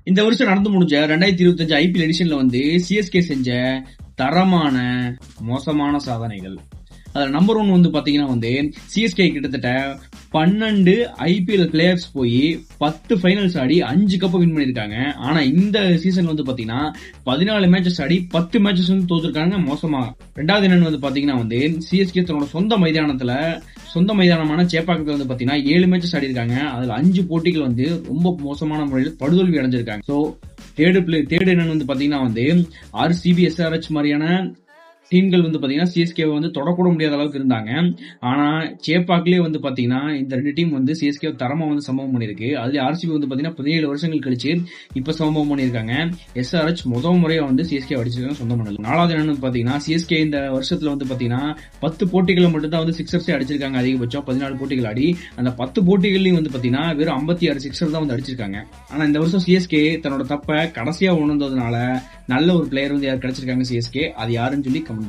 இந்த வருஷம் நடந்து முடிஞ்ச 2025 ஐபிஎல் எடிஷன்ல சிஎஸ்கே செஞ்ச தரமான மோசமான சாதனைகள். அதுல நம்பர் 1 பாத்தீங்கன்னா சிஎஸ்கே கிட்டத்தட்ட 12 ஐபிஎல் பிளே ஆஃப்ஸ் போய் 10 ஃபைனல்ஸ் ஆடி 5 கப் வின் பண்ணிருக்காங்க. ஆனா இந்த சீசன் பாத்தீங்கன்னா 14 மேட்சஸ் ஆடி 10 மேட்சஸ் தோத்துருக்காங்க மோசமா. ரெண்டாவது என்னன்னு பாத்தீங்கன்னா சிஎஸ்கே தன்னோட சொந்த மைதானமான சேப்பாக்கத்துல பாத்தீங்கன்னா 7 மேட்சஸ் ஆடி இருக்காங்க. அதுல 5 போட்டிகள் ரொம்ப மோசமான முறையில் படுதோல்வி அடைஞ்சிருக்காங்க. சோ தேர்டு என்னன்னு பாத்தீங்கன்னா ஆர்சிபி, எஸ்ஆர்எச் மாதிரியான டீம்கள் பாத்தீங்கன்னா சிஎஸ்கே தொடக்கூட முடியாத அளவுக்கு இருந்தாங்க. ஆனா சேப்பாக்லயே பாத்தீங்கன்னா இந்த 2 டீம் சிஎஸ்கே தரமா சம்பவம் பண்ணிருக்கு. அதுல ஆர்சிபி பாத்தீங்கன்னா 17 வருஷங்கள் கழிச்சு இப்ப சம்பவம் பண்ணிருக்காங்க. எஸ்ஆர்எச் முதல் முறையா சிஎஸ்கே அடிச்சிருக்காங்க சொந்த மண்டலம். நாலாவது என்னன்னு பாத்தீங்கன்னா சிஎஸ்கே இந்த வருஷத்துல பாத்தீங்கன்னா 10 போட்டிகளை மட்டும் தான் சிக்ஸர்ஸே அடிச்சிருக்காங்க. அதிகபட்சம் 14 போட்டிகள் ஆடி அந்த 10 போட்டிகள்லயும் பாத்தீங்கன்னா வெறும் 56 சிக்ஸர் தான் அடிச்சிருக்காங்க. ஆனா இந்த வருஷம் சிஎஸ்கே தன்னோட தப்ப கடைசியா உணர்ந்ததுனால நல்ல ஒரு பிளேயர் யார் கிடைச்சிருக்காங்க சிஎஸ்கே, அது யாருன்னு சொல்லி கமெண்ட் பண்ணுங்க.